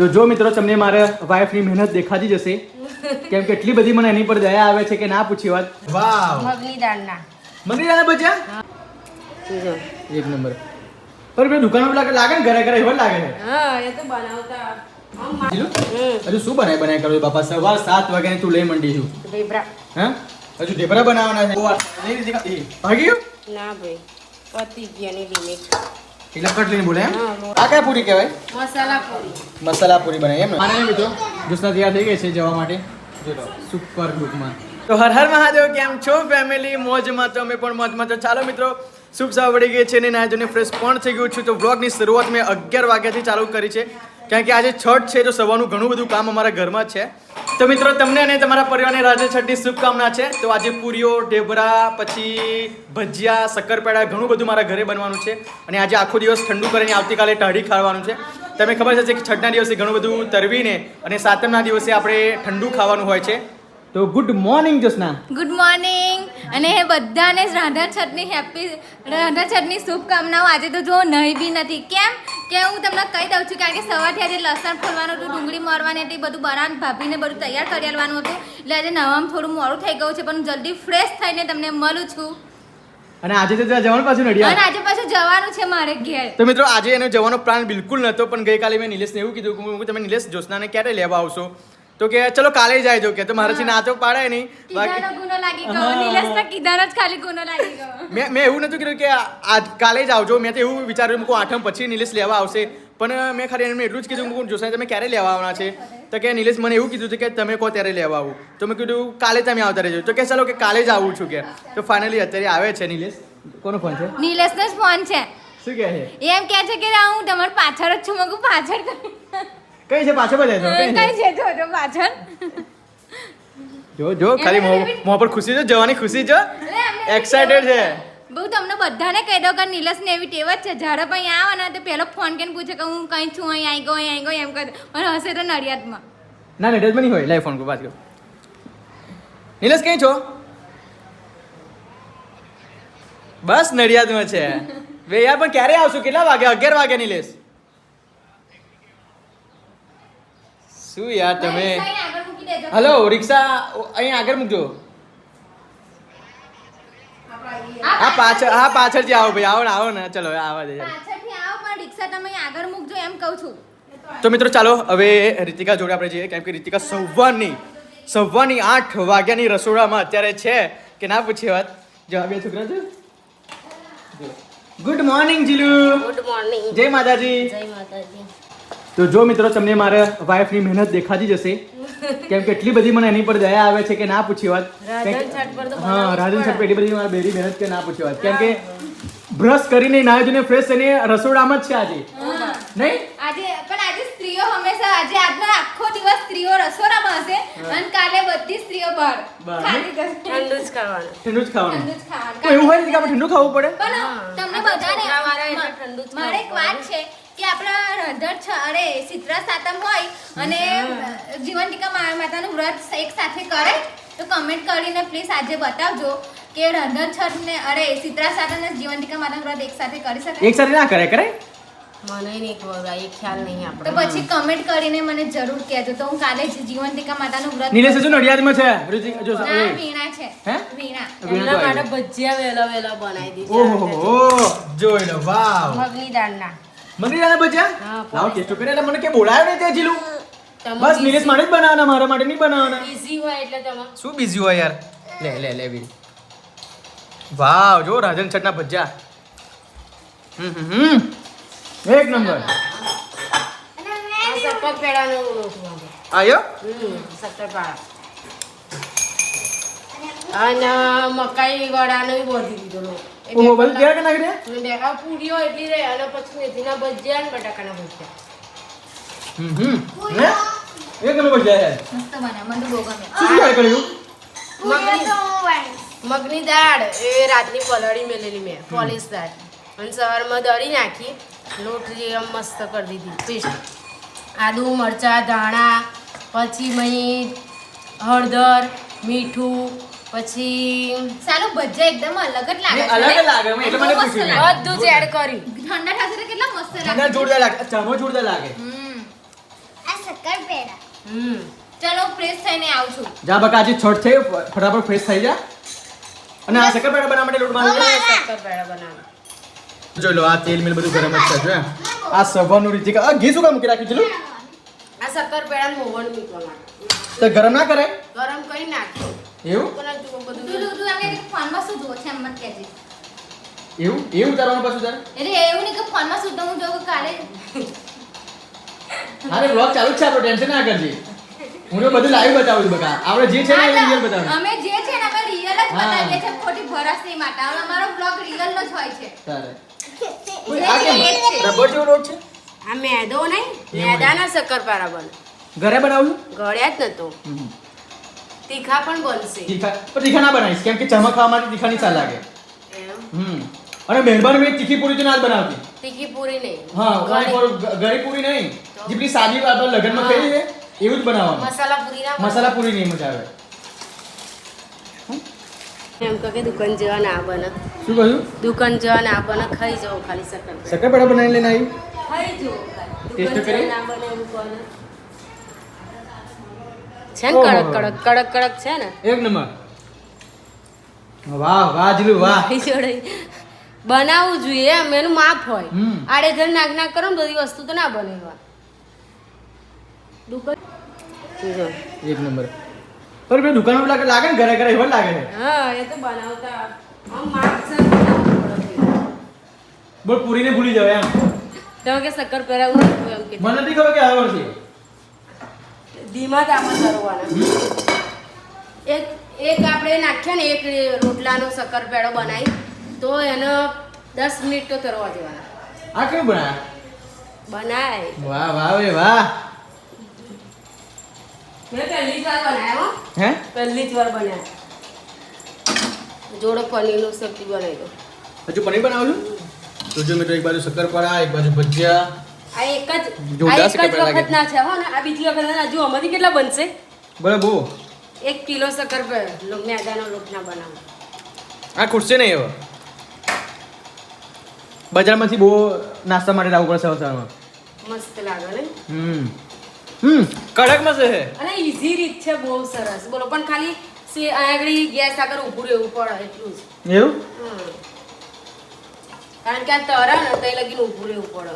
તો જો મિત્રો તમને મારા વાઈફની મહેનત દેખાતી જશે કેમ કે એટલી બધી મને એની પર દયા આવે છે કે ના પૂછી વાત. વાવ, મગની દાળના ભજીયા એક નંબર. પર બે દુકાન લાગે ને ઘરે એવા લાગે છે. હા એ તો બનાવતા હજુ શું બનાય કરો બાપા? સવાર 7 વાગ્યાની તું લઈ મંડી છું. ઢેબરા. હા હજુ ઢેબરા બનાવવાના છે. ભાગી ગયું ના ભાઈ પતી ગયાની લિમિટ. એટલે કટલીને બોલે એમ. આ કયા પૂરી કહેવાય? મસાલા પૂરી. મસાલા પૂરી બનાવી એમ. આને મિત્રો જ્યોત્સના તૈયાર થઈ ગઈ છે જવા માટે. જો સુપર લુકમાં. તો હર હર મહાદેવ, કેમ છો ફેમિલી? મોજમાં તો અમે પણ મોજમાં. તો ચાલો મિત્રો, શુભ સવાર પડી ગઈ છે ને નાઈ ધોઈને ફ્રેશ પણ થઈ ગયું છું. તો વ્લોગની શરૂઆત મેં 11 વાગ્યાથી ચાલુ કરી છે કારણ કે આજે છઠ છે તો સવારનું ઘણું બધું કામ અમારા ઘરમાં જ છે. તો મિત્રો તમને અને તમારા પરિવારને રાજે છઠની શુભકામના છે. તો આજે પૂરીઓ, ઢેબરા, પછી ભજીયા, શક્કરપારા ઘણું બધું મારા ઘરે બનવાનું છે અને આજે આખો દિવસ ઠંડુ કરીને આવતીકાલે ટાઢી ખાવાનું છે. તમે ખબર છે કે છઠના દિવસે ઘણું બધું તરવીને અને સાતમના દિવસે આપણે ઠંડુ ખાવાનું હોય છે. તો good morning Jyotsna. Good morning અને બધાને રાધા છઠની શુભકામનાઓ. આજે તો જો નહીં બી નથી. કેમ કે હું તમને કહી દઉં છું કારણ કે સવારથી આજે લસણ ફોલવાનું હતું, ડુંગળી મોરવાની હતી, બધું બનાવવાનું, ભાભીને બધું તૈયાર કરી આલવાનું હતું. એટલે આજે નવામાં થોડું મોડું થઈ ગયું છે પણ જલ્દી ફ્રેશ થઈને તમને મળું છું. અને આજે તો જવાનું પાછું નડિયાદ. અને આજે પાછું જવાનું છે મારે ઘેર. તો મિત્રો આજે એનો જવાનો પ્લાન બિલકુલ નહોતો પણ ગઈકાલે મેં નિલેશને એવું કીધું કે તમે નિલેશ જ્યોત્સનાને ક્યારે લેવા આવશો? તો કે ચલો કાલે જાય જો કે. તો મારાથી ના તો પાડે નહીં. કીધાનો ગુનો લાગી ગયો. નિલેશના કીધાનો જ ખાલી ગુનો લાગી ગયો. મેં એવું નતું કીધું કે આજ કાલે જ આવજો. મેં તો એવું વિચાર્યું કે આઠમ પછી નિલેશ લેવા આવશે પણ મેં ખાલી એમને એટલું જ કીધું કે જ્યોત્સના તમે ક્યારે લેવા આવવાના છે? તો કે નિલેશ મને એવું કીધું કે તમે કહો ત્યારે લેવા આવું. તો મેં કીધું કાલે તમે આવતા રહેજો. તો કે ચલો કે કાલે જ આવું છું કે. તો ફાઇનલી અત્યારે આવે છે નિલેશ. કોનો ફોન છે? નિલેશનો જ ફોન છે. શું કહે છે? એમ કહે છે કે હું તમારી પાછળ જ છું. મગું પાછળ કઈ છે? પાછળ બજાય કઈ છે? જો પાછળ જો ખાલી મોં પર ખુશી જો, જવાની ખુશી જો, એક્સાઇટેડ છે. બહુ તમને બધાને કહી દઉં કે નિલેશને એવી ટેવ જ છે જ્યારે પણ અહીંયા આવે ને તો પહેલો ફોન કરીને પૂછે કે હું કઈ છું, અહીં આવી ગયો એમ કહે. અને હશે તો નડિયાદમાં. ના નડિયાદમાં નહીં હોય. લાઈવ ફોન વાત કરો. નિલેશ કઈ છો? બસ નડિયાદમાં છે. બે યાર પણ ક્યારે આવશું? કેટલા વાગે? 11 વાગે નિલેશ. શું યાર તમે? હલો રિક્ષા અહીં આગળ મૂકજો. હા પાછળથી આવો ભાઈ. આવો ને ચલો આવા દે. પાછળથી આવો પણ રિક્ષા તમે આગળ મૂકજો એમ કહું છું. તો મિત્રો ચાલો હવે રીતિકા જોડે આપણે જઈએ કેમ કે રીતિકા સવારની 8 વાગ્યાની રસોડામાં અત્યારે છે કે ના પૂછીએ વાત. જવા બે છોકરા છે. Good morning Jilu. Good morning. જય માતાજી. જય માતાજી. તો જો મિત્રો તમને મારા વાઈફની મહેનત દેખાતી જશે કેમ કે એટલી બધી મને એની પર દયા આવે છે કે ના પૂછી વાત. રાધન છઠ પર તો હા રાધન છઠ પર એટલી બધી મારી બેરી મહેનત કે ના પૂછી વાત. કેમ કે બ્રશ કરીને નાહી ધોઈને ફ્રેશ થઈને રસોડામાં જ છે આજે. નહીં આજે સ્ત્રીઓ હંમેશા આજનો આખો દિવસ સ્ત્રીઓ રસોડામાં હશે અને કાલે બધી સ્ત્રીઓ બહાર ખાલી કરશે. ઠંડુ જ ખાવાનું. ઠંડુ જ ખાવાનું. ઠંડુ જ ખાવાનું. તો એવું હોય ને કે આપણે ઠંડુ ખાવું પડે? પણ તમને બધાને ઠંડુ જ મારે એક વાત છે કે આપણા શીતળા સાતમ હોય અને જીવંતિકા માતાનું વ્રત એક સાથે કરે તો કમેન્ટ કરીને પ્લીઝ આજે બતાવજો કે રંધન છઠ ને શીતળા સાતમ અને જીવંતિકા માતાનું વ્રત એક સાથે કરી શકાય? એક સાથે ના કરે મને નહીં ખબર, એ ખ્યાલ નહીં આપણે. તો પછી કમેન્ટ કરીને મને જરૂર કહેજો તો હું કાલે જ જીવંતિકા માતાનું વ્રત. નિલેશ હજુ નડિયાદમાં છે. જો ના વીણા છે. હે? વીણા. એમના માટે ભજીયા વેલા બનાવી દીધા. ઓહો જોઈ લો. વાવ. મગની દાળના. મગની દાળના ભજીયા? હા, લાવો ટેસ્ટ કરે. એટલે મને કે બોલાયો ને તે જીલું. તમે બસ નિલેશ માટે જ બનાવવાના, મારા માટે નહીં બનાવવાના. ઈઝી હોય એટલે તમે શું બીઝી હોય યાર? લે વીર. વાવ જો રાજન છટના ભજીયા. એક નંબર. શક્કરપારાનો લોટ વાળો. આયો શક્કરપારા અને મકાઈ વાળાનો વધી દીધો લોટ. ઓહો બલ ક્યાં કે નાખી દે? આ પૂરીઓ એટલી રહે અને પછી મેથીના ભજીયા અને બટાકાના ભજીયા. હે એક નંબર ભજીયા છે. મસ્ત બને. મને બહુ ગમે. શું ટ્રાય કર્યું? મગની દાળ એ રાતની પલાળી મેલેલી મેં પોલિશ દાળ અને સવારમાં દળી નાખી લોટ જે આમ મસ્ત કરી દીધી પેસ્ટ. આદુ મરચાં ધાણા પછી મહીં હળદર મીઠું પછી સાલું ભજીયા એકદમ અલગ જ લાગે છે. અલગ જ લાગે. મેં એટલે મને પૂછ્યું. બધું જ એડ કર્યું. ઠંડા થશે તો કેટલા મસ્ત ઠંડા લાગે. જોરદાર લાગે. ચામો જોરદાર લાગે. આ ચલો ફ્રેશ થઈને આવું છું. જા બકા આજે છઠ છે ફટાફટ ફ્રેશ થઈ જા અને આ શક્કરપારા બનાવવા માટે લોટ બાંધી દે. શક્કરપારા બનાવો. જોઈ લો આ તેલ મેલ બધું ગરમ જ છે જો આ સવારનું રીતિ આ ઘી શું કામ મૂકી રાખ્યું ચલો આ શક્કરપારા મોવણ મૂકવા માટે તો ગરમ ના કરાય ગરમ કરી નાખ્યો એવું પેલા જો બધું તું એમને ફોનમાં શું જોવો છે એમ મત કહેજે. એવું ઉતારવાનું પાછું તારે એટલે એવું નહીં કે ફોનમાં શું તો હું જોઉં કાલે અરે બ્લોગ ચાલુ જ છે આપણો ટેન્શન ના કરજે હું તો બધું લાઈવ બતાવું છું બકા આપણે જે છે ને એ રિયલ બતાવું અમે જે છે ને અમે રિયલ જ બતાવીએ છીએ ખોટી ભરાશ નહીં માટે હવે અમારો બ્લોગ રિયલ નો જ હોય છે. તારે ઓય આ કેમ રબર જેવો લોટ છે આ મેદો નહીં મેદાના શક્કરપારા બને ઘરે બનાવું ગળ્યા જ નતો તીખા પણ બનશે તીખા ના બનાવીશ કેમ કે ચમક ખાવા માટે તીખા નહીં સારા લાગે એમ અને મહેરબાની મેં તીખી પૂરી તો ના જ બનાવતી તીખી પૂરી નહીં હા ગળી પૂરી નહીં જેટલી સાદી આપણે લગનમાં ખાઈએ છે એવું જ બનાવવાનું મસાલા પૂરી ના મસાલા પૂરી નહીં મજા આવે એમ કહો કે દુકાન જેવા ના બને શું કહ્યું દુકાન જેવા ના બને ખાઈ જાઓ ખાલી શક્કરપારા શક્કરપારા બનાવીને લઈને આવી ખાઈ જાઓ ટેસ્ટ દુકાન કરી? જેવા ના બને એવું બને છે ને કડક છે ને એક નંબર વાહ વાહ જીલુ વાહ ભાઈ જોડે બનાવવું જોઈએ એમ એનું માપ હોય હમ. આડેધડ નાક કરો ને બધી વસ્તુ તો ના બને એવા દુકાન જો. એક નંબર પર બે દુકાનમાં લાગે ને ઘરે ઘરે એવા જ લાગે છે હા એ તો બનાવતા આમ માપ છે બનાવવું પડે. બોલ પૂરીને ભૂલી જાવ એમ તમે કે શક્કરપારા હું નાખું એમ કે મને નથી ખબર કે આ વર્ષે ધીમા તાપમાં તરવાના એક આપણે નાખ્યા ને એક રોટલાનો શક્કરપારો બનાવી તો એને 10 મિનિટ તો તરવા દેવાના આ કેવું બનાયા બનાય વાહ વાહ વે વાહ મેં પહેલી જ વાર બનાવ્યો હે પહેલી જ વાર બનાવ્યો જોડે પનીરનું સબ્જી બનાવી દો હજુ પનીર બનાવું છું તો જો મિત્રો એક બાજુ શક્કરપારા એક બાજુ ભજીયા આ એક જ જોરદાર વખત શક્કરપારા લાગે. ના છે હો ને આ બીજી વખત હજુ આમાંથી કેટલા બનશે બરાબર 1 કિલો શક્કરપારા મેદાનો લોટ ના બનાવો આ ખૂટશે નહીં હવે બજારમાંથી બહુ નાસ્તા માટે લાવવું પડે સવારમાં મસ્ત લાગે ને કડક મસ્ત છે અને ઈઝી રીત છે બહુ સરસ બોલો પણ ખાલી આગળ ગેસ આગળ ઊભું રહેવું પડે એટલું જ એવું હમ. કારણ કે આ તરા ને તઈ લગીને ઊભું રહેવું પડે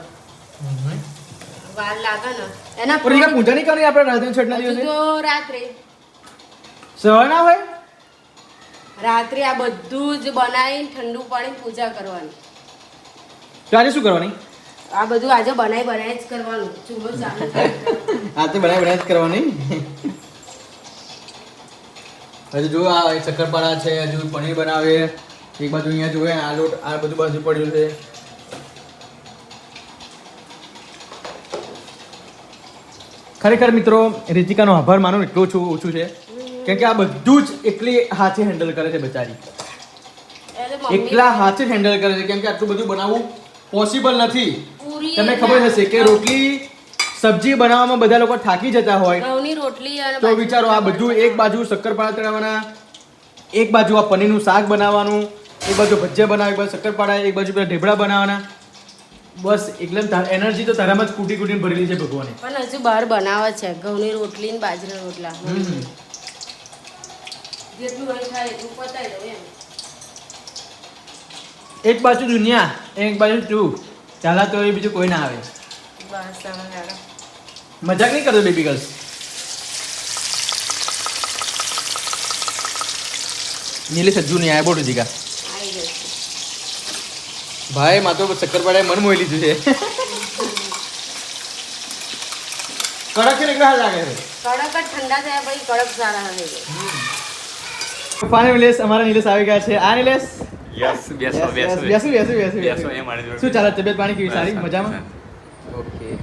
વાર લાગે ને એના પણ એના પૂજા નહીં કરવાની આપણે રાધન છઠના હજુ દિવસે તો રાત્રે સવાર ના હોય રાત્રે આ બધું જ બનાવીને ઠંડુ પાણી પૂજા કરવાની તો આજે શું કરવાની આ બધું આજે બનાવી જ કરવાનું ચૂલો ચાલુ આજે બનાવી જ કરવાની હજુ જો આ શક્કરપારા છે હજુ પનીર બનાવે એક બાજુ અહીંયા જોવે આ લોટ આ બધું બાજુ પડ્યું છે ખરેખર મિત્રો રીતિકાનો આભાર માનું એટલું ઓછું છે કેમ કે આ બધું જ એકલી હાથે હેન્ડલ કરે છે બચારી એટલે મમ્મી એકલા હાથે જ હેન્ડલ કરે છે કેમ કે આટલું બધું બનાવવું પોસિબલ નથી પૂરી તમને ખબર હશે કે રોટલી સબ્જી બનાવવામાં બધા લોકો થાકી જતા હોય ઘઉંની રોટલી અને તો વિચારો આ બધું એક બાજુ શક્કરપારા તળાવવાના એક બાજુ આ પનીરનું શાક બનાવવાનું એક બાજુ ભજીયા બનાવવા એક બાજુ શક્કરપારા એક બાજુ પેલા ઢેબરા બનાવવાના બસ એકદમ એનર્જી તો તારામાં જ કૂટી કૂટીને ભરેલી છે ભગવાને પણ હજુ બહાર બનાવે છે ઘઉંની રોટલી ને બાજરા રોટલા જેટલું હોય થાય એટલું પતાવી દઉં એમ એક બાજુ દુનિયા એક બાજુ તું ચાલા તો એ બીજું કોઈ ના આવે બસ તમે હેડો. મજાક નહીં કરતો બેબી ગર્લ્સ નીલે સજ્જુ નહીં આયા બોલ દીકા આવી ગયું છે. ભાઈ માં તો શક્કરપારાએ મન મોહી લીધું છે કડક છે ને એકલા હાલ લાગે છે કડક જ ઠંડા થયા પછી કડક સારા હવે ફાઇનલ નિલેશ અમારા નિલેશ આવી ગયા છે આ નિલેશ યસ બેસો બેસું બેસો બેસું બેસું બેસો એ મારી જોડે શું ચાલે તબિયત પાણી કેવી સારી બસ, મજામાં ઓકે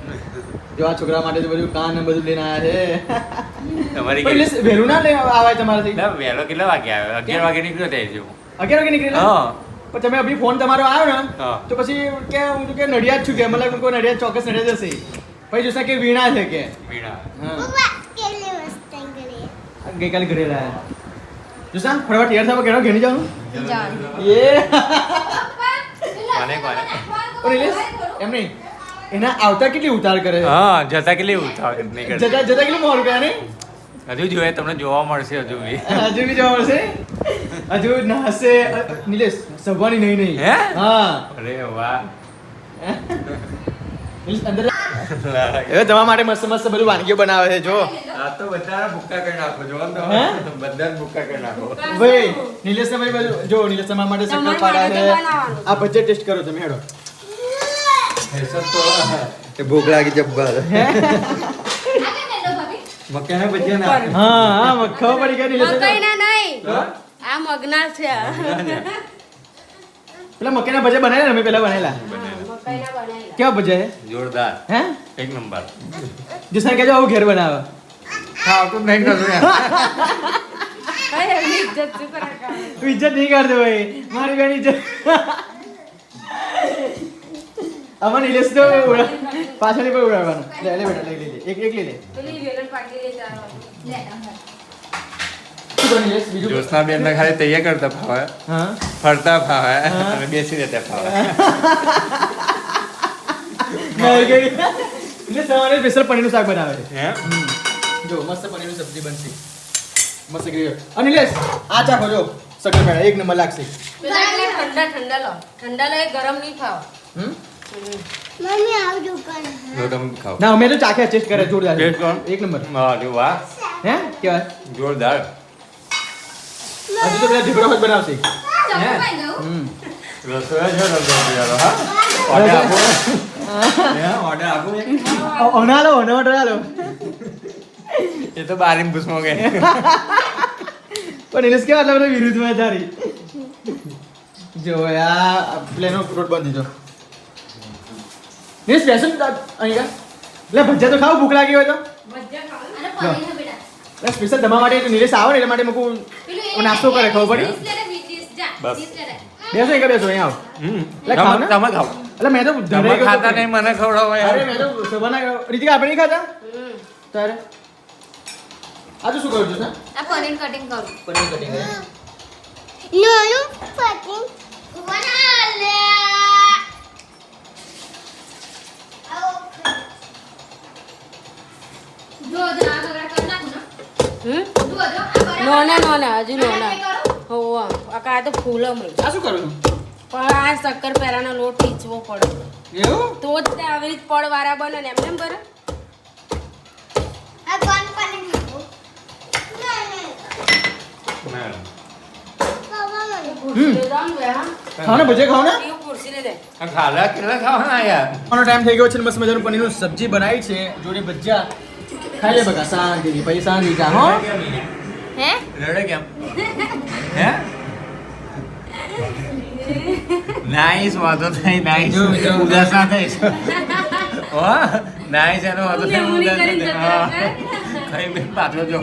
જો આ છોકરા માટે તો બધું કાન ને બધું લઈને આવ્યા છે તમારી પણ નિલેશ વહેલું ના લઈ આવાય તમારાથી ના વહેલો કેટલા વાગે આવ્યો 11 વાગે નીકળ્યો ત્યાં છું 11 વાગે નીકળેલા હા પણ તમે અભી ફોન તમારો આવ્યો ને હા. તો પછી કે હું તો કે નડિયાદ છું કે મતલબ કોઈ નડિયાદ ચોક્કસ નડિયાદ હશે પછી જોશે કે વીણા છે કે વીણા હા ગઈકાલે ઘરે લાયા જોસા ફટાફટ તૈયાર થવા કેડો ઘેરી જવાનું જાણ. એ કોને કોને ઓ નિલેશ એમ નહીં એના આવતા કેટલી ઉતાર કરે છે હા જતા કેટલી ઉતાવળ નહીં કરતી. જતા જતા કેટલું મોડું કરે ને હજુ જોઈએ તમને જોવા મળશે હજુ બી હજુ બી જવા મળશે હજુ નાશે નિલેશ સભવાની નહીં હે? હા અરે વાહ નિલેશ, અંદર હવે તમારા માટે મસ્ત મસ્ત બધું વાનગીઓ બનાવે છે જો આ તો બધા ભૂક્કા કરી નાખો જો તો હે? બધા ભૂક્કા કરી નાખો ભાઈ નિલેશ તમારી બાજુ જો નિલેશ તમારા માટે તમારા શક્કરપારા માટે છે તો બનાવવાનું. આ બજેટ ટેસ્ટ કરો તમે હેડો ભૂખ લાગી જબ્બર મકાના ભજીયા ના હા હા ખબર પડી ગઈ નિલેશ મકાઈના નહીં હા? આ મગના છે પેલા મકાઈના ભજીયા બનાવેલા ને અમે પેલા બનાવેલા મકાઈના બનાવી કેવા ભજીયા છે જોરદાર હે એક નંબર જસા કહેજો આવું ઘેર બનાવે ખાવતું નહીં કશું યાર. ભાઈ એમની ઇજ્જત શું કરે કામ? તું ઇજ્જત નહીં કરતો ભાઈ મારી બેન ઇજ્જત આમાં નિલેશ તો પાછળની પર ઉડાડવાનું લે લે બેટા લઈ લે એક એક લઈ લે પેલી વેલણ પાકી દે ચાર શું કરો નિલેશ બીજું જ્યોત્સના બેનને ખાલી તૈયાર કરતા ફાવે હા ફરતા ફાવે અને બેસી રહેતા ફાવે મારી ગઈ એટલે સવારે સ્પેશિયલ પનીરનું શાક બનાવે છે હે જો મસ્ત પનીરની સબ્જી બનશે મસ્ત ગ્રેવી અને નિલેશ આ ચાખો જો શક્કરપારા એક નંબર લાગશે પેલા એટલે ઠંડા લો ઠંડા લો એ ગરમ નહીં ખાવ હમ જો તમે ખાઓ ના અમે તો ચાખ્યા ટેસ્ટ કરે જોરદાર ટેસ્ટ કરો. એક નંબર અરે વાહ હે કેવા જોરદાર હજુ તો પેલા ઢીકડો જ બનાવશે હમ રસોઈ છે રંગો યાર હા ઓર્ડર આપો હે ઓર્ડર આપો ઓનાલો ઓનાલો એ તો બારીમ પૂછમો કે પણ નિલેશ કેવા આટલા બધા વિરુદ્ધમાં તારી જો આ પ્લેનો ફ્રૂટ બંધ દીધો નિલેશ બેસન અહીં લે ભજીયા તો ખાવ ભૂખ લાગી હોય તો સ્પેશિયલ તમારા માટે નિલેશ આવે ને એટલા માટે મૂકું નાસ્તો કરે ખબર પડી બસ. બેસો અહીં બેસો અહીં આવો એટલે ખાઓ ને? તમે ખાઓ એટલે મેં તો તમે ધરાઈ ગયો ખાતા તો- નહીં મને ખવડાવો અરે યાર મેં તો સવારના રીતિકા આપણે નહીં ખાતા તારે આ તો શું કરું છું સર આ પનીર કટિંગ કરું પનીર કટિંગ જો જો આ ગગડા કરી નાખું ને હમ જો જો આ બરાબર નોના નોના હજુ આને નોના કરું? હોવા આ તો ફૂલમય આ શું કરું છું પણ આ શક્કરપારાનો લોટ ટીચવો પડે એવું તો જ તે આવી રીત પડવાળા બને ને એમને બને ખાઓ ને ભજીયા ખાઓ ને ખુરશી ને દે આ ખાલા કેટલા ખાવાના યાર ખાવાનો ટાઈમ થઈ ગયો છે ને મસ્ત મજાનું પનીરનું સબ્જી બનાવી છે જોડે ભજીયા ખાઈ લે બકા શાંતિથી પછી શાંતિ ચા હો હે રડે કેમ હે નાઈસ વાતો થઈ નાઈસ જો મિત્રો. ઉદાસ ના થઈશ હા નાઈસ એનો વાતો થઈ લેમુની ઉદાસ કરીને ના જતા થાય. હા. ખાઈ બે પાછો જો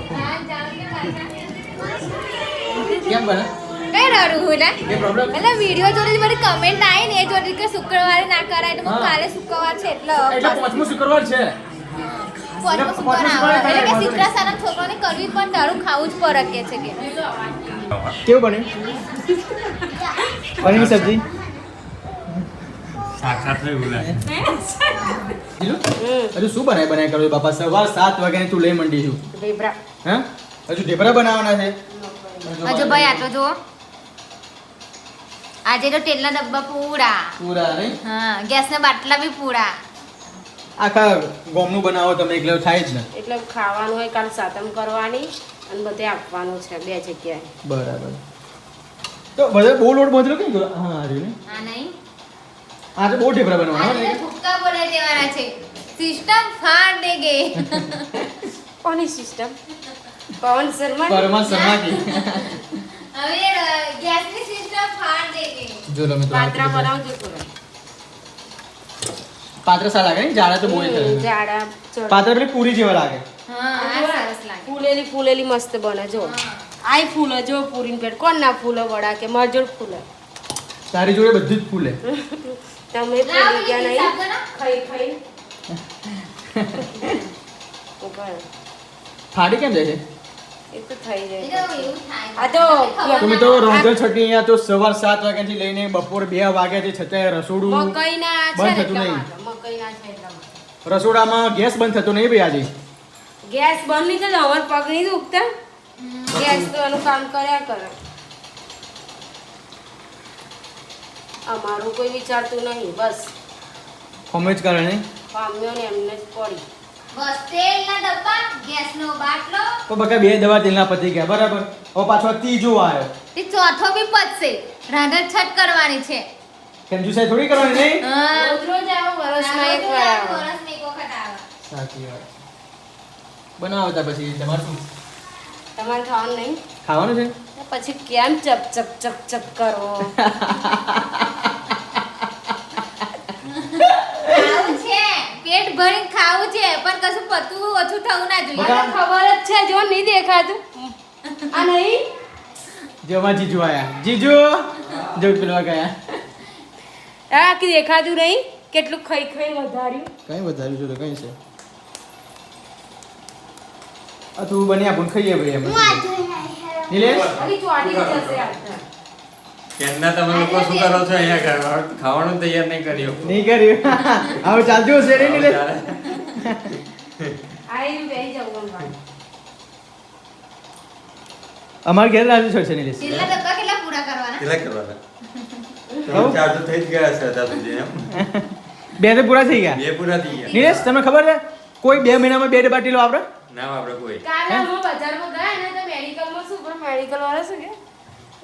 કેમ બને કઈ રડું હું ને એ પ્રોબ્લેમ એટલે વિડીયો જોડે જ બધી કમેન્ટ આવી ને એ જોડે કે શુક્રવારે ના કરાય તો હા. કાલે શુક્રવાર છે એટલે એટલે પાંચમો શુક્રવાર છે પાંચમો શુક્રવાર આવે એટલે કે સિત્રા સારા છોકરાને કરવી પણ તારું ખાવું જ પડે કે છે કે કેવું બને પનીરની સબ્જી સાક્ષાત થઈ બોલાય જીલું હજુ શું બનાય કરો બાપા સવાર 7 વાગ્યાની તું લઈ મંડી છું ઢેબરા હે હજુ ઢેબરા બનાવવાના છે હજુ ભાઈ આ તો જો આજે તો તેલના ડબ્બા પૂરા પૂરા નહીં હા ગેસના બાટલા બી પૂરા આખા ગોમનું બનાવો તમે એટલે થાય જ ને એટલે ખાવાનું હોય કાલ સાતમ કરવાની અને બધે આપવાનું છે બે જગ્યાએ બરાબર તો બધે બહુ લોટ બાંધેલો કેમ કરો હા આ રહ્યું ને આ નહીં આ તો બહુ ઢેબરા બનાવવાના આજે હો તો ભૂક્કા બોલે દેવાના છે સિસ્ટમ ફાડ દે ગે કોની સિસ્ટમ પવન શર્મા પરમા સમાકી હવે ગેસની સિસ્ટમ ફાડ દે ગે જો લો મિત્રો પાત્રા બનાવજો પૂરા પાત્ર સા લાગે ને જાડા તો બહુ જ થાય જાડા ચડ- પાત્ર એટલે પૂરી જેવા લાગે હા આ સરસ લાગે ફૂલેલી ફૂલેલી મસ્ત બને જો આઈ ફૂલે જો પૂરીને પેટ કોણ ના ફૂલે વડા કે મરજોડ ફૂલે તારી જોડે બધું જ ફૂલે તમે લાવ ફૂલી ગયા પેલી નહીં હિસાબ કરો. ખાઈ ખાઈ ઉભા રહો. ફાટી કેમ જાય છે એ તો થઈ એ જાય તો એવું થાય. આ તો તો મિત્રો રાંધણ છઠ્ઠી અહીંયા તો સવાર 7 વાગ્યાથી લઈને બપોર 2 વાગ્યાથી છતાંય રસોડું મકઈના છે બંધ ને થતું નહીં. એટલા માટે. મકઈના છે એટલા માટે. રસોડામાં ગેસ બંધ થતો નહીં ભાઈ આજે ગેસ બંધ નહીં થતો અમાર પગ નહીં દુખતા ગેસ તો એનું કામ કર્યા કરે અમારું કોઈ વિચારતું નહીં બસ ખમે જ કારણે પામ્યો ને એમને જ પડી બસ તેલના ડબ્બા, ગેસનો બાટલો, તો બકા 2 દવા તેલના પતી ગયા બરાબર હવે પાછો ત્રીજો આવ્યો તે ચોથો બી પતશે. રાંધણ છઠ કરવાની છે. કંજુસાઈ થોડી કરવાની નહીં હા. રોજ રોજ આવો વર્ષમાં એક વાર આવો વરસમાં એક વખત આવે. સાચી વાત બનાવતા પછી તમારે શું તમારે ખાવાનું નહીં ખાવાનું છે તો પછી કેમ ચપ ચપ ચપ ચપ કરો ખાવું છે, પેટ ભરીને ખાવું છે, પણ કશું પતવું ઓછું થવું ના જોઈએ. બકા. મને ખબર જ છે જો નહીં દેખાતું આ નહીં જેમાં જીજુ આયા જીજુ જો પેલા ગયા આ કે દેખાતું નહીં કેટલું ખાઈ ખાઈ વધાર્યું કઈ વધાર્યું છે તો કઈ છે આ તું બની આપણને ખાઈએ ભાઈ એમ નિલેશ હજી ચોટી જ જશે આ કેમના તમે લોકો શું કરો છો અહીંયા ઘરમાં? ખાવાનું તૈયાર નહીં કર્યું નહીં કર્યું હવે ચાલતું હશે રે નિલેશ આઈ બેહી જાવ ગમવા અમાર ઘેર રાજુ છે નિલેશ તેલના ડબ્બા કેટલા પૂરા કરવાના? કેટલા કરવાના? ત્રણ ચાર તો થઈ જ ગયા છે અત્યાર સુધી એમ. 2 તો પૂરા થઈ ગયા બે પૂરા થઈ ગયા. નિલેશ તમને ખબર છે કોઈ 2 મહિનામાં 2 ડબ્બા ટીલો વાપરે ના આપણે કોઈ. કાલે અમે બજારમાં ગયા ને તો મેડિકલમાં શું પણ મેડિકલ વાળા શું કે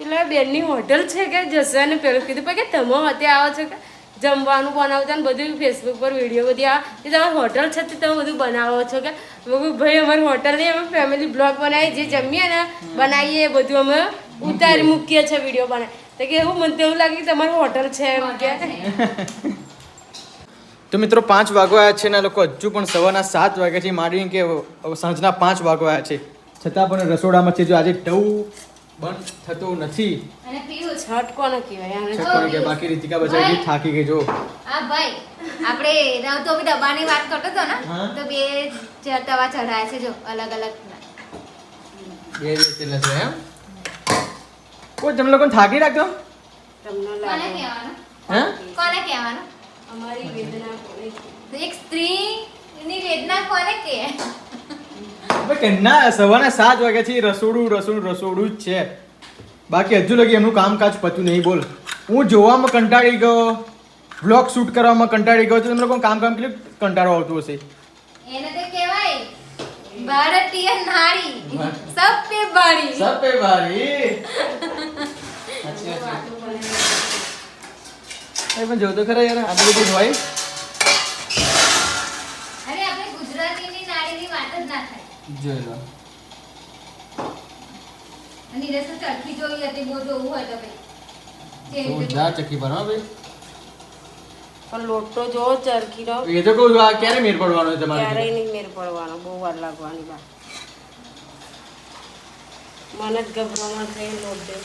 એટલે બેનની હોટલ છે કે જશે ને પેલું કીધું પણ કે તમે હતે આવો છો કે જમવાનું બનાવતા ને બધું ફેસબુક પર વિડીયો બધી આ એ તમારી હોટલ છે તે તમે બધું બનાવો છો કે મેં કીધું ભાઈ અમારી હોટલ નહીં અમે ફેમિલી બ્લોગ બનાવીએ જે જમીએ ને બનાવીએ એ બધું અમે ઉતારી મૂકીએ છીએ વિડીયો બનાવી તો કે એવું મને તો એવું લાગે કે તમારી હોટલ છે એમ કે તો મિત્રો 5 વાગવા આવ્યા છે ને આ લોકો હજુ પણ સવારના 7 વાગ્યાથી માંડીને કે સાંજના 5 વાગવા આવ્યા છે છતાં પણ રસોડામાં છે જો આજે ટવ બંધ થતો નથી અને પીવું છે. છઠ કોને કહેવાય આને છતાં કે બાકી રીતિકા બચાવી થાકી ગઈ જો આ ભાઈ આપણે રાવતો બી ડબ્બાની વાત કરતો હતો ને હા. તો 2 તવા ચઢાયા છે જો અલગ અલગ. બે તેલ છે એમ કોઈ તમે લોકોને થાકી રાખતો તમને કોને લાગે કહેવાનું? હે કોને કહેવાનું? અમારી વેદના કોને તો એક સ્ત્રીની વેદના કોને કહે? હવે કેના સવારના 7 વાગ્યાથી રસોડું જ છે બાકી હજુ લગી એમનું કામકાજ પત્યું નહીં બોલ હું જોવામાં કંટાળી ગયો વ્લોગ શૂટ કરવામાં કંટાળી ગયો તો તમે લોકો કામ કેટલું કંટાળો આવતું હશે એને તો કહેવાય ભારતીય નારી સબ પે ભારી. સબ પે ભારી પણ જો તો ખરા યાર આ બધું હોય અરે આપણે ગુજરાતીની નારીની વાત જ ના થાય. જોઈ લો અને એ તો ચરખી જોઈ હતી બહુ જોવું હોય તો ભાઈ જેવી રીતે જોરદાર ચક્કી પર હા ભાઈ પણ લોટો જો ચરખીનો એ તો કહું છું આ ક્યારે મેર પડવાનો છે તમારે ક્યારેય નહીં મેર પડવાનો બહુ વાર લાગવાની બા મને જ ગભરામણ થઈ લોટ દે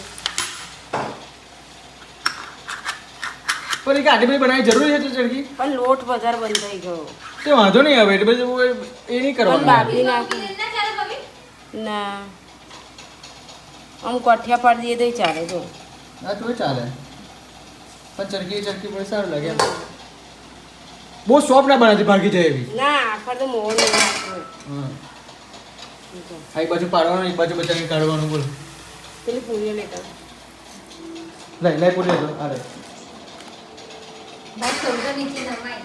પણ એક આટલી બધી બનાવી જરૂરી છે તો ચડકી પણ લોટ વધારે બંધ થઈ ગયો તે વાંધો નહીં આવે એટલે પછી એ નહીં પણ કરવાનું બાકી નાખી ના ચાલે ભાભી? ના આમ કોઠિયા પાડી દઈએ તો ચાલે જો હા તો ચાલે પણ ચરકી પણ સારું લાગે એમ. બહુ સોફ્ટ ના બનાવતી ભાગી જાય એવી ના આખર તો મોહન નહીં નાખ્યું. હા આ એક બાજુ પાડવાનું એક બાજુ બચાવીને કાઢવાનું બોલ પેલી પૂરીઓ લેતા લઈ પૂરી લેજો અરે ભાઈ શોલ્ડર નીચે દબાય.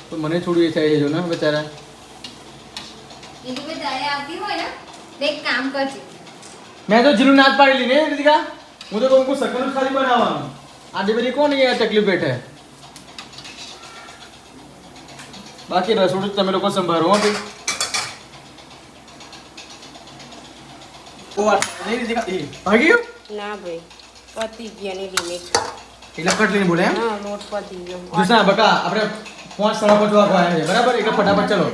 તો મને થોડું એ થાય છે જો ને બચારા બીજું કોઈ દયા આવતી હોય ને તો એક કામ કરજે. મેં તો જીલું નાચ પાડેલી ને રીતિકા હું તો કહું સકન ખાલી બનાવવાનું આટલી બધી કોણ એ તકલીફ બેઠે બાકી રસોડું તમે લોકો સંભાળો હો ભાઈ ઓ આ નહીં રીતિકા એ ભાગી ગયો ના ભાઈ પતી ગયાની લિમિટ એટલે કટ લઈને બોલે એમ હા લોટ પતી ગયો જુસા બકા આપણે 5 સાડા 5 વાગવા આવ્યા છે બરાબર એટલે ફટાફટ ચલો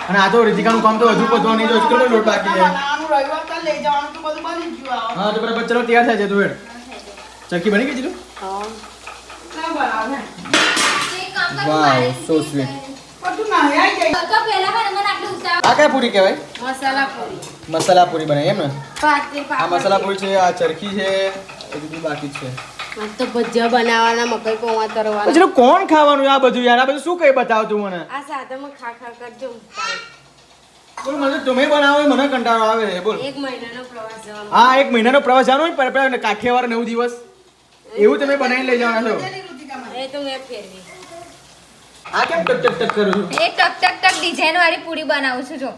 અને આ તો રીતિકાનું કામ તો હજુ પતવા નહીં તો હજુ કેટલો લોટ બાકી છે હા તો બરાબર ચલો તૈયાર થાય છે તું હેડ ચરકી બની ગઈ જીલું હા તો એક કામ કર Wow, મારે so sweet. કાકા પહેલા મને આટલું ઉતાવળ આ કઈ પૂરી કહેવાય? મસાલા પૂરી મસાલા પૂરી બનાવી એમ ને? પાતળી આ મસાલા પૂરી છે, આ ચરખી છે, એ બધું બાકી જ છે. આ તો ભજીયા બનાવવાના, મકાઈ પૌવા તરવાના. પછી કોણ ખાવાનું આ બધું યાર? આ બધું શું કઈ બતાવ તું મને? આ સાથેમાં ખા કરજો. બોલ, મને તમે બનાવો એ મને કંટાળો આવે છે. બોલ. 1 મહિનાનો પ્રવાસ જવાનો. હા, 1 મહિનાનો પ્રવાસ જવાનો હોય પર કાઠિયાવાડ 9 દિવસ એવું તમે બનાવીને લઈ જવાના છો. એ તો મેં ફેરવી. આ કેમ ટક ટક ટક કરું છું? એ ટક ટક ટક ડિઝાઇન વાળી પૂરી બનાવું છું જો.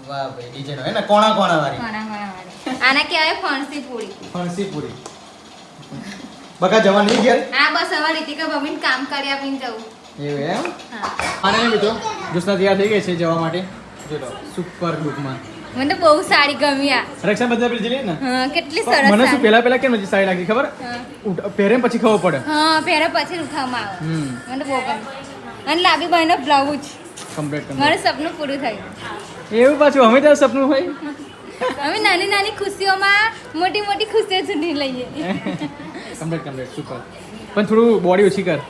વાહ ભાઈ, ડિઝાઇન હોય ને કોણા કોણા વાળી. ઘણા ઘણા વાળી. આના કહેવાય ફણસી પૂરી. ફણસી પૂરી. બકા જવા નહીં ઘેર? આ બસ હવે રીતિકા ભાભીને કામ કરી આપીને જવું. એવું એમ? હા. અને મિત્રો જ્યોત્સના તૈયાર થઈ ગઈ છે જવા માટે. જો લો, સુપર લુકમાં. મને તો બહુ સાડી ગમી આ. રક્ષાબંધન પર જઈએ ને? હા, કેટલી પણ સરસ મને શું સાડી. પહેલા કેમ નથી સારી લાગી ખબર? હા. પહેરે પછી ખબર પડે. હા, પહેરે પછી ઉઠાવવામાં આવે. હમ. મને તો બહુ ગમી. અને લાબી ભાઈનો બ્લાઉઝ. કમ્પ્લીટ મારું સપનું પૂરું થયું. એવું પાછું અમે તારું સપનું હોય. અમે નાની નાની ખુશીઓમાં મોટી મોટી ખુશીઓ સુધી લઈએ. Complete super. પણ થોડું બોડી ઓછી કર.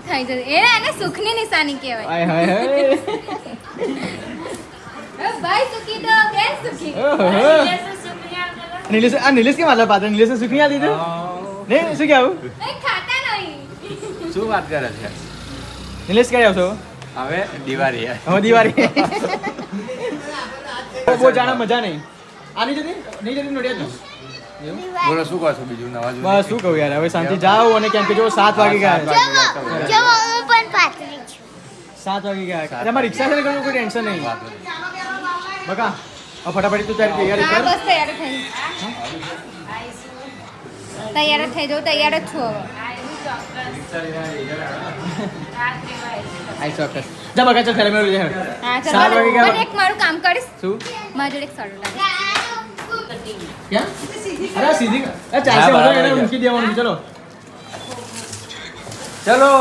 થઈ જશે. એને સુખની નિશાની કહેવાય. આય હાય હાય. ભાઈ સુખી તો બેન સુખી. ઓહો. નીલેશ કેમ આટલા પાત્ર? નીલેશ સુખી આ દીધું ને? શું કે આવું? એ ખાતા નહીં. શું વાત કરે છે? નીલેશ ક્યારે આવશો? હવે દિવાળી હવે દિવાળી. બહુ જાણે મજા નહીં. આની જતી નહીં જતી નોડિયાદ એવું? બોલો શું કહો છો બીજું નવા જૂની? બસ શું કહું યાર, હવે શાંતિ જાઓ. અને કેમ કે જો 7 વાગી ગયા. 7 વાગી ગયા. તમારી રિક્ષા છે ને, કોઈ ટેન્શન નહીં. બકા ફટાફટ તું તારી તૈયારી હા, કર. બસ તૈયાર થઈ. તૈયાર જ થઈ જાઉં. તૈયાર જ છું હવે. આઈ ચોક્કસ. જા બકા ચાલ ખેલે મેળવી જાય. હા, 7 વાગી ચાલો. ગયા. પણ એક મારું કામ કરીશ. શું? મારા જોડે એક સાડું લાગે. ક્યાં? અરે સીધી ચાલશે. હા, એને બરાબર. મૂકી દેવાનું. ચલો ચલો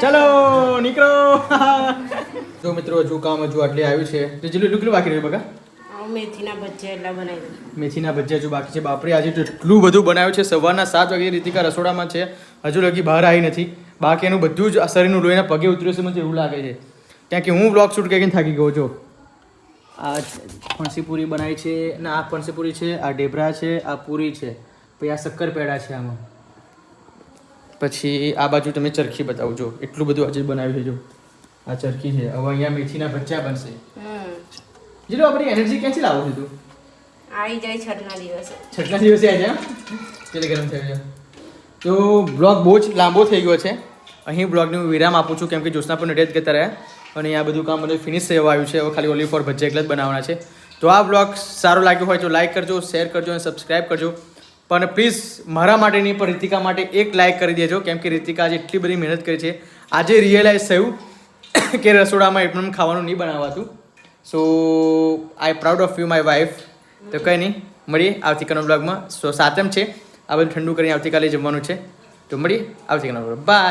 ચલો નીકળો. જો મિત્રો હજુ કામ હજુ આટલે આવ્યું છે. તો જેટલું કેટલું બાકી રહ્યું બકા? મેથીના ભજીયા એટલા બનાવી દઉં. મેથીના ભજીયા હજુ બાકી છે. બાપરે આજે તો એટલું બધું બનાવ્યું છે. સવારના 7 વાગે રીતિકા રસોડામાં છે, હજુ લગી બહાર આવી નથી. બાકી એનું બધું જ આ શરીરનું લોહીના પગે ઉતર્યું છે. મને એવું લાગે છે ત્યાં કે હું બ્લોગ શૂટ કરીને થાકી ગયો. જો આ ફણસી પૂરી બનાવી છે ને, આ ફણસી પૂરી છે, આ ઢેબરા છે, આ પૂરી છે, પછી આ શક્કરપેડા છે આમાં. પછી આ બાજુ તમે ચરખી બતાવું. જો એટલું બધું આજે બનાવ્યું છે. જો આ ચરખી છે. હવે અહીંયા મેથીના ભજીયા બનશે. જેટલું આપણી એનર્જી ક્યાંથી લાવો છે તું? આવી જાય છઠના દિવસે. છઠ્ઠા દિવસે આજે કેટલે ગરમ થયું છે. તો બ્લોગ બહુ જ લાંબો થઈ ગયો છે. અહીં બ્લોગનું વિરામ આપું છું કેમ કે જ્યોત્સના પણ નડિયાદ જતા રહ્યા અને આ બધું કામ બધું ફિનિશ થવા આવ્યું છે. હવે ખાલી ઓનલી ફોર ભજીયા એકલા જ બનાવવાના છે. તો આ બ્લોગ સારો લાગ્યો હોય તો લાઈક કરજો, શેર કરજો અને સબસ્ક્રાઈબ કરજો. પણ પ્લીઝ મારા માટે નહીં પણ રીતિકા માટે એક લાઈક કરી દેજો કેમ કે રીતિકા આજે એટલી બધી મહેનત કરી છે. આજે રિયલાઇઝ થયું કે રસોડામાં એકદમ ખાવાનું નહીં બનાવાતું. So I proud of you my wife. તો કંઈ નહીં, મળીએ આવતીકાલના બ્લોગમાં. સો 7મ છે, આ બધું ઠંડુ કરીને આવતીકાલે જમવાનું છે. તો મળીએ આવતીકાલના બ્લોગ. બાય.